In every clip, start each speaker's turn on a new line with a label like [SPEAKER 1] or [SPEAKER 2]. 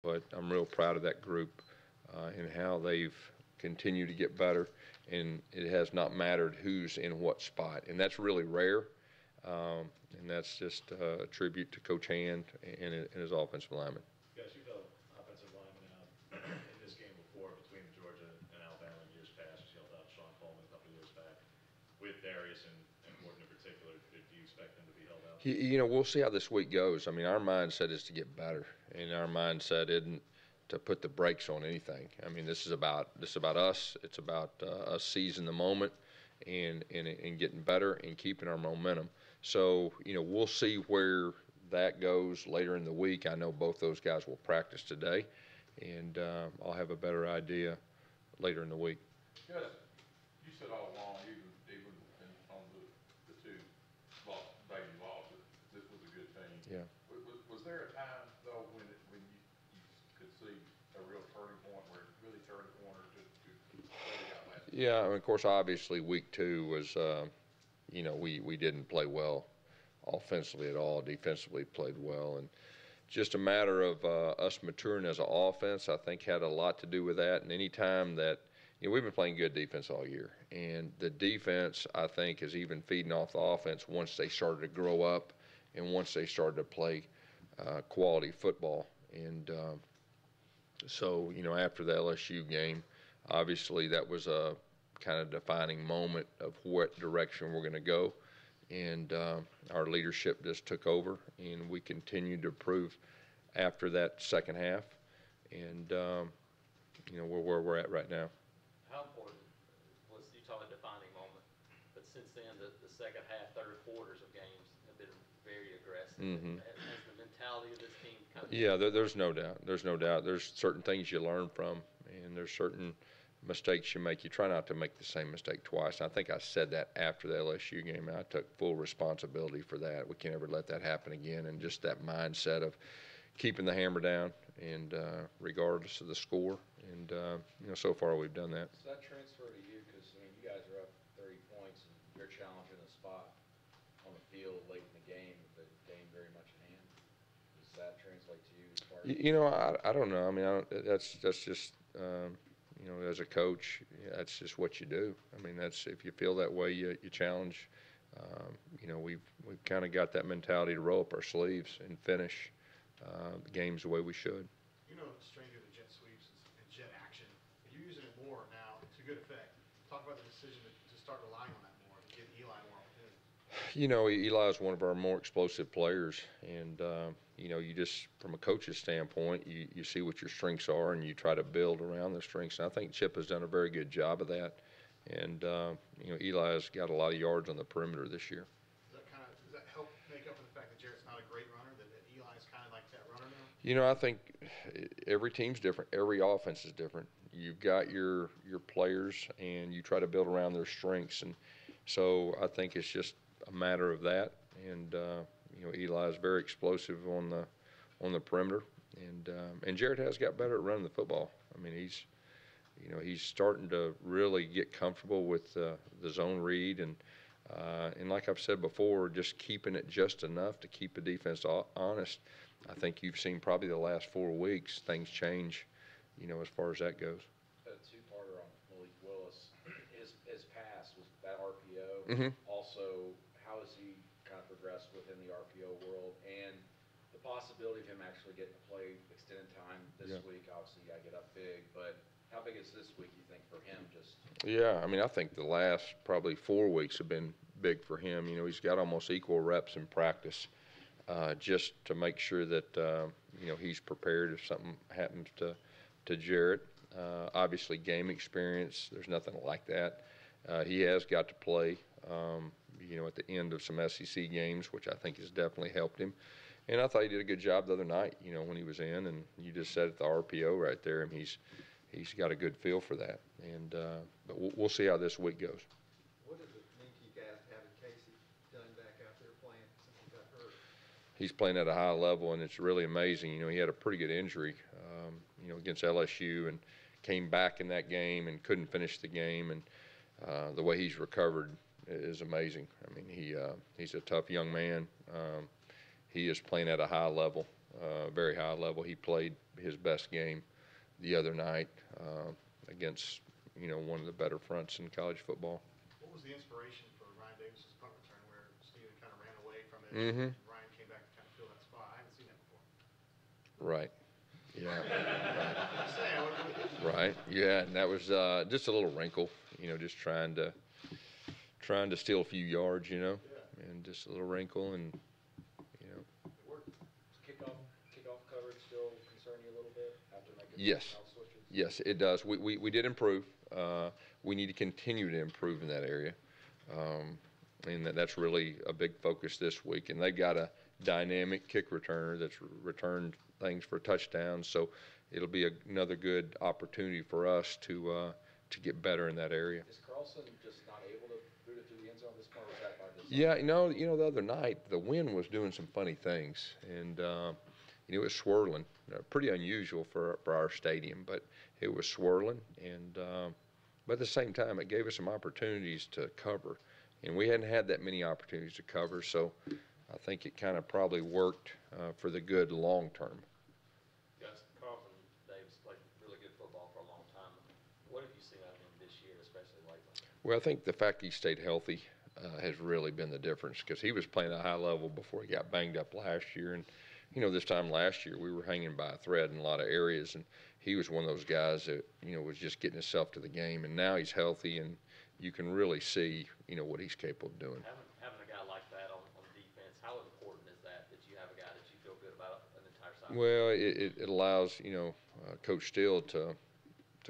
[SPEAKER 1] but I'm real proud of that group and how they've continued to get better, and it has not mattered who's in what spot, and that's really rare. And that's just a tribute to Coach Hand and his offensive linemen.
[SPEAKER 2] Guys, you've held offensive linemen out in this game before between Georgia and Alabama in years past. You held out Sean Coleman a couple of years back. With Darius and Morton in particular, do you expect them to be held out?
[SPEAKER 1] You know, we'll see how this week goes. I mean, our mindset is to get better, and our mindset isn't to put the brakes on anything. I mean, this is about us. It's about us seizing the moment and getting better and keeping our momentum. So, you know, we'll see where that goes later in the week. I know both those guys will practice today, and I'll have a better idea later in the week.
[SPEAKER 3] Yes, you said all along, even on the two baby losses, this was a good team.
[SPEAKER 1] Yeah.
[SPEAKER 3] Was there a time though when you could see a real turning point where it really turned the corner to play out last week?
[SPEAKER 1] Yeah, and of course, obviously, week 2 was, you know, we didn't play well offensively at all. Defensively played well, and just a matter of us maturing as an offense, I think, had a lot to do with that. And any time that, you know, we've been playing good defense all year, and the defense, I think, is even feeding off the offense once they started to grow up and once they started to play quality football. And so, you know, after the LSU game, obviously that was a kind of defining moment of what direction we're going to go. And our leadership just took over, and we continued to improve after that second half. And, you know, we're where we're at right now.
[SPEAKER 4] How important was, you talk about a defining moment, but since then the second half, third quarters of games have been very aggressive.
[SPEAKER 1] Mm-hmm.
[SPEAKER 4] Has the mentality of this team kind of...
[SPEAKER 1] Yeah, there's no doubt. There's no doubt. There's certain things you learn from, and there's certain mistakes you make. You try not to make the same mistake twice. I think I said that after the LSU game, and I took full responsibility for that. We can't ever let that happen again, and just that mindset of keeping the hammer down, and regardless of the score. And you know, so far we've done that.
[SPEAKER 5] Does that transfer to you? Because I mean, you guys are up 30 points, and you're challenging the spot on the field late in the game, with the game very much in hand. Does that translate to you as far as...
[SPEAKER 1] You know, I don't know. I mean, that's just you know, as a coach, that's just what you do. I mean, that's, if you feel that way, you challenge. You know, we've kind of got that mentality to roll up our sleeves and finish the games the way we should.
[SPEAKER 6] You know, stranger to jet sweeps and jet action, and you're using it more now to good effect. Talk about the decision to start relying on that more, to give Eli more opportunity.
[SPEAKER 1] You know, Eli is one of our more explosive players, and you know, you just, from a coach's standpoint, you see what your strengths are, and you try to build around those strengths. And I think Chip has done a very good job of that. And you know, Eli has got a lot of yards on the perimeter this year.
[SPEAKER 6] Does that help make up for the fact that Jarrett's not a great runner, that Eli's kind of like that runner now?
[SPEAKER 1] You know, I think every team's different. Every offense is different. You've got your players, and you try to build around their strengths. And so I think it's just a matter of that. And you know, Eli is very explosive on the perimeter, and Jarrett has got better at running the football. I mean, he's starting to really get comfortable with the zone read, and like I've said before, just keeping it just enough to keep the defense honest. I think you've seen probably the last 4 weeks things change, you know, as far as that goes.
[SPEAKER 5] A two-parter on Malik Willis. His pass was that RPO.
[SPEAKER 1] Mm-hmm.
[SPEAKER 5] Also, how has he kind of progressed within the RPO world, and the possibility of him actually getting to play extended time this week? Obviously, I get up big, but how big is this week, you think, for him?
[SPEAKER 1] Yeah, I mean, I think the last probably 4 weeks have been big for him. You know, he's got almost equal reps in practice, just to make sure that you know, he's prepared if something happens to Jarrett. Obviously, game experience, there's nothing like that. He has got to play, you know, at the end of some SEC games, which I think has definitely helped him. And I thought he did a good job the other night, you know, when he was in, and you just said it, the RPO right there, and he's got a good feel for that. And but we'll see how this week goes.
[SPEAKER 7] What does it mean to you guys having Casey Dunn back out there playing since he got hurt?
[SPEAKER 1] He's playing at a high level, and it's really amazing. You know, he had a pretty good injury, you know, against LSU, and came back in that game and couldn't finish the game. And the way he's recovered is amazing. I mean, he's a tough young man. He is playing at a high level, very high level. He played his best game the other night against, one of the better fronts in college football.
[SPEAKER 6] What was the inspiration for Ryan Davis's punt return where Steven kind of ran away from it
[SPEAKER 1] Mm-hmm.
[SPEAKER 6] and Ryan came back to kind of fill that spot? I haven't seen that before.
[SPEAKER 1] Right. Yeah.
[SPEAKER 6] I'm saying,
[SPEAKER 1] Right. Yeah. And that was just a little wrinkle, just trying to steal a few yards, and just a little wrinkle, and
[SPEAKER 5] It worked. Kickoff coverage still concern you a little bit after making
[SPEAKER 1] Yes.
[SPEAKER 5] the out switches?
[SPEAKER 1] yes, it does. We did improve. We need to continue to improve in that area, and that's really a big focus this week. And they've got a dynamic kick returner that's returned things for touchdowns, so it'll be another good opportunity for us to get better in that area.
[SPEAKER 5] Is Carlson just not able to boot it through the end zone this far, or was that by design?
[SPEAKER 1] Yeah, the other night the wind was doing some funny things, and it was swirling. Pretty unusual for our stadium, but it was swirling, and but at the same time it gave us some opportunities to cover, and we hadn't had that many opportunities to cover, so I think it kind of probably worked for the good long term.
[SPEAKER 4] Gus, Carlton Davis played really good football for a long time. What have you seen out of him this year, especially lately?
[SPEAKER 1] Well, I think the fact he stayed healthy has really been the difference, because he was playing at a high level before he got banged up last year. And, this time last year we were hanging by a thread in a lot of areas, and he was one of those guys that, was just getting himself to the game. And now he's healthy, and you can really see, what he's capable of doing.
[SPEAKER 4] Having a guy like that on defense, how important is that you have a guy that you feel good about an entire side?
[SPEAKER 1] Well, it allows, Coach Steele to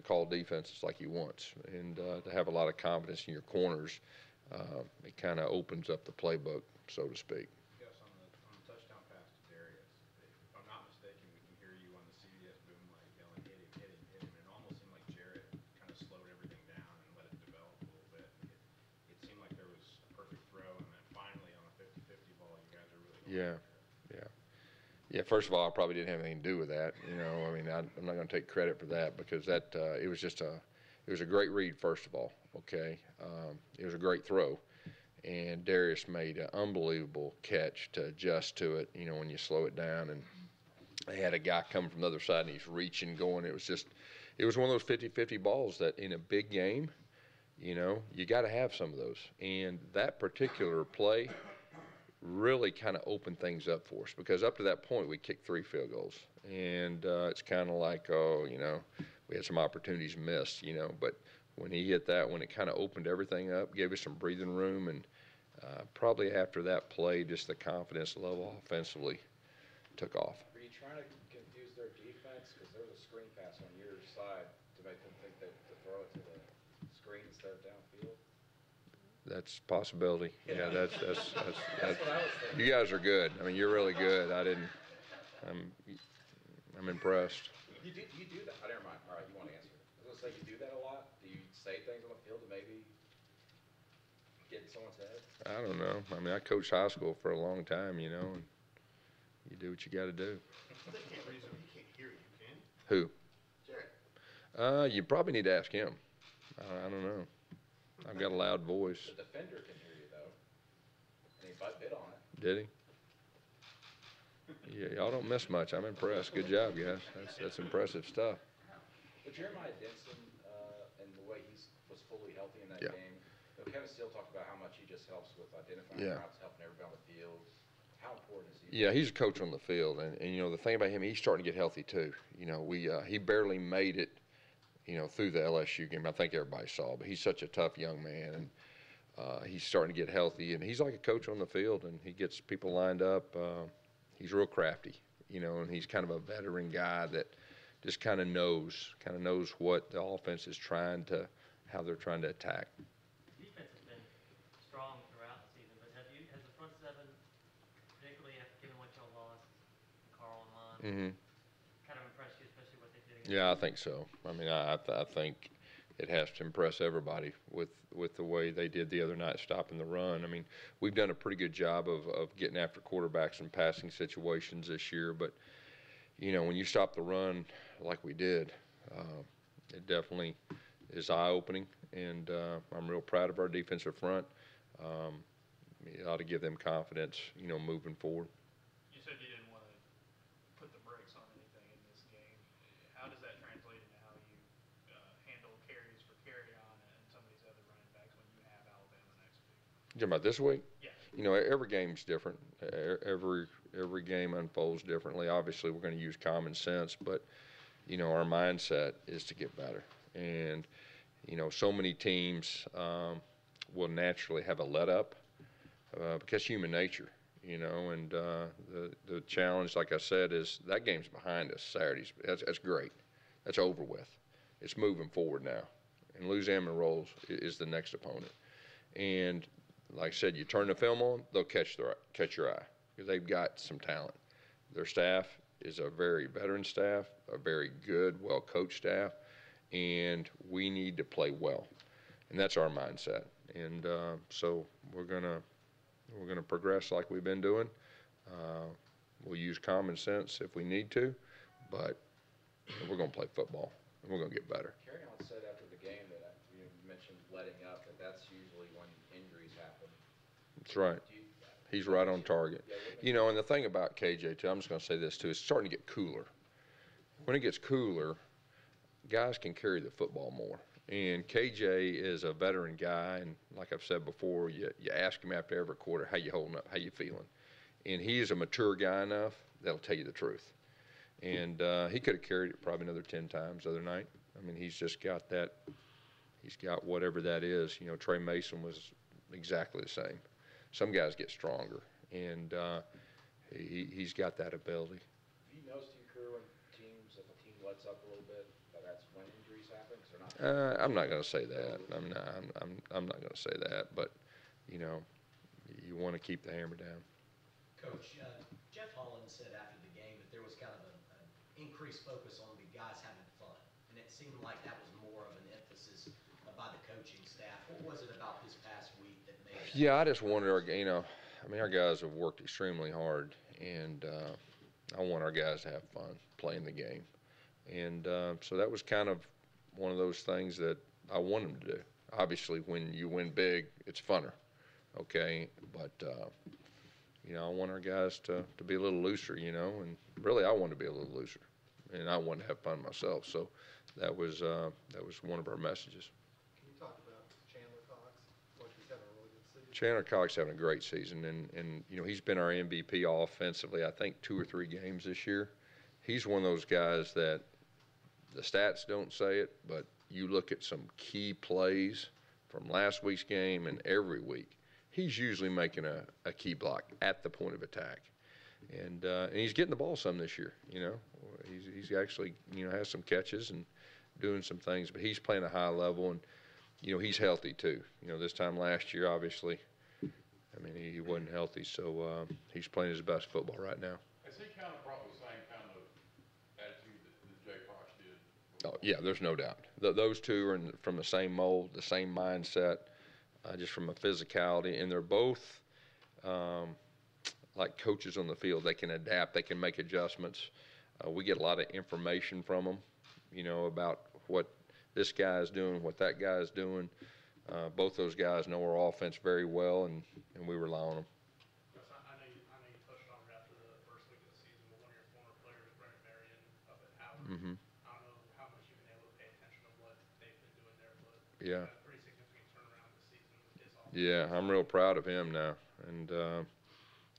[SPEAKER 1] call defenses like he wants, and to have a lot of confidence in your corners. It kind of opens up the playbook, so to speak.
[SPEAKER 3] Yes, on the touchdown pass to Darius, if I'm not mistaken, we can hear you on the CBS boom light yelling, hit him, hit him, hit him. And it almost seemed like Jarrett kind of slowed everything down and let it develop a little bit. It seemed like there was a perfect throw, and then finally on a 50-50 ball, you guys are really going
[SPEAKER 1] Yeah. Yeah, first of all, I probably didn't have anything to do with that. I'm not going to take credit for that, because it was just it was a great read, first of all, okay? It was a great throw, and Darius made an unbelievable catch to adjust to it, when you slow it down. And they had a guy coming from the other side, and he's reaching, going. It was one of those 50-50 balls that in a big game, you got to have some of those. And that particular play really kind of opened things up for us, because up to that point we kicked 3 field goals, and it's kind of like, we had some opportunities missed, but when he hit that one, it kind of opened everything up, gave us some breathing room, and probably after that play, just the confidence level offensively took off.
[SPEAKER 5] Were you trying to confuse their defense? Because there was a screen pass on your side to make them think that to throw it to the screen instead of downfield?
[SPEAKER 1] That's a possibility. Yeah, that's
[SPEAKER 5] That's what I was thinking.
[SPEAKER 1] you guys are good. You're really good. I'm impressed.
[SPEAKER 5] You do that. I never mind. All right, you want to answer it. I was going to say, you do that a lot? Do you say things on the field to maybe get in someone's head?
[SPEAKER 1] I don't know. I coached high school for a long time, and you do what you got to do.
[SPEAKER 6] They can't reason. He can't hear you, can he?
[SPEAKER 1] Who?
[SPEAKER 6] Jarrett.
[SPEAKER 1] You probably need to ask him. I don't know. I've got a loud voice.
[SPEAKER 5] The defender can hear you, though. And he bit on it.
[SPEAKER 1] Did he? Yeah, y'all don't miss much. I'm impressed. Good job, guys. That's impressive stuff.
[SPEAKER 5] But Jeremiah Denson, and the way he was fully healthy in that
[SPEAKER 1] Yeah.
[SPEAKER 5] game, Kevin Steele talked about how much he just helps with identifying
[SPEAKER 1] Yeah.
[SPEAKER 5] routes, helping everybody on the field. How important is he?
[SPEAKER 1] Yeah, he's a coach on the field, and the thing about him, he's starting to get healthy too. He barely made it, through the LSU game. I think everybody saw, but he's such a tough young man, and he's starting to get healthy, and he's like a coach on the field, and he gets people lined up. He's real crafty, and he's kind of a veteran guy that just kind of knows what the offense is how they're trying to attack.
[SPEAKER 8] Defense has been strong throughout the season, but has the front seven, particularly after given what y'all lost, Carl and Lund, kind of impressed you, especially what they did against?
[SPEAKER 1] Yeah, I think so. I think it has to impress everybody with the way they did the other night, stopping the run. We've done a pretty good job of getting after quarterbacks in passing situations this year, but when you stop the run like we did, it definitely is eye-opening, and I'm real proud of our defensive front. It ought to give them confidence, moving forward.
[SPEAKER 6] You said you didn't want to put
[SPEAKER 1] You talking about this week?
[SPEAKER 8] Yeah.
[SPEAKER 1] You know, every game's different. Every game unfolds differently. Obviously, we're going to use common sense, but you know, our mindset is to get better. And you know, so many teams will naturally have a let up because human nature. You know, and the challenge, like I said, is that game's behind us Saturdays. That's great. That's over with. It's moving forward now. And Louisiana Monroe is the next opponent. And like I said, you turn the film on, they'll catch your eye because they've got some talent. Their staff is a very veteran staff, a very good, well-coached staff, and we need to play well. And that's our mindset. And so we're gonna progress like we've been doing. We'll use common sense if we need to, but we're gonna play football and we're gonna get better.
[SPEAKER 5] Carrion said after the game that you mentioned letting up, that's usually when injuries happen.
[SPEAKER 1] That's right. He's right on target. You know, and the thing about KJ too, I'm just gonna say this too, it's starting to get cooler. When it gets cooler, guys can carry the football more. And KJ is a veteran guy, and like I've said before, you ask him after every quarter, how you holding up, how you feeling? And he is a mature guy enough that'll tell you the truth. And he could have carried it probably another 10 times the other night. I mean, he's just got that, he's got whatever that is. You know, Trey Mason was exactly the same. Some guys get stronger, and he's got that ability.
[SPEAKER 5] Have you noticed in your career when if a team lets up a little bit, that's when injuries happen? 'Cause they're not.
[SPEAKER 1] I'm not going to say that. I'm not going to say that. But you know, you want to keep the hammer down.
[SPEAKER 9] Coach, Jeff Holland said after the game that there was kind of an increased focus on the guys having fun, and it seemed like that was more of an emphasis by the coaching staff. What was it about this past week that made that?
[SPEAKER 1] Yeah, I just wanted our guys have worked extremely hard, and I want our guys to have fun playing the game. And so that was kind of one of those things that I want them to do. Obviously, when you win big, it's funner, okay? But, you know, I want our guys to be a little looser, you know, and really I want to be a little looser. And I want to have fun myself. So that was one of our messages.
[SPEAKER 7] Can you talk about Chandler Cox? Like he's having a really good season.
[SPEAKER 1] Chandler Cox having a great season, and you know, he's been our MVP offensively, I think 2 or 3 games this year. He's one of those guys that the stats don't say it, but you look at some key plays from last week's game and every week, he's usually making a key block at the point of attack. And he's getting the ball some this year, you know. He's actually, you know, has some catches and doing some things, but he's playing a high level, and, you know, he's healthy too. You know, this time last year, obviously, I mean, he wasn't healthy, so he's playing his best football right now.
[SPEAKER 10] Has he kind of brought the same kind of attitude that Jay Fox did?
[SPEAKER 1] Oh, yeah, there's no doubt. Those two are from the same mold, the same mindset, just from a physicality, and they're both like coaches on the field. They can adapt, they can make adjustments. We get a lot of information from them, you know, about what this guy is doing, what that guy is doing. Both those guys know our offense very well, and we rely on them.
[SPEAKER 6] I know you touched on it after the first week of the season, but one of your former players, Brent Marion, up at Howard.
[SPEAKER 1] Mm-hmm.
[SPEAKER 6] I don't know how much you've been able to pay attention to what they've been doing there, but
[SPEAKER 1] Yeah.
[SPEAKER 6] a pretty significant turnaround this season with his offense.
[SPEAKER 1] Yeah, I'm real proud of him now, and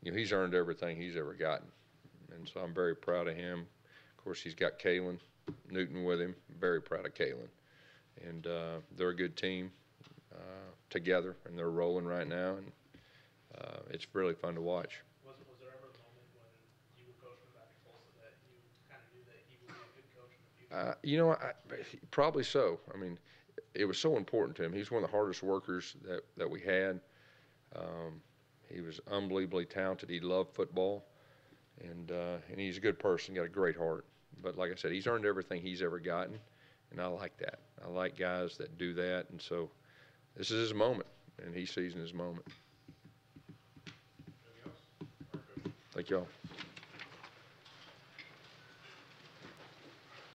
[SPEAKER 1] you know, he's earned everything he's ever gotten, and so I'm very proud of him. Of course, he's got Kalen Newton with him. Very proud of Kalen, and they're a good team together, and they're rolling right now, and it's really fun to watch.
[SPEAKER 6] Was there ever a moment when you were coaching back at Tulsa that you kind of knew that he would be a good coach in the future?
[SPEAKER 1] You know, probably so. I mean, it was so important to him. He's one of the hardest workers that we had. He was unbelievably talented. He loved football, and he's a good person, got a great heart. But like I said, he's earned everything he's ever gotten, and I like that. I like guys that do that, and so this is his moment, and he's seizing his moment.
[SPEAKER 10] Anything else? All right, Coach.
[SPEAKER 1] Thank y'all.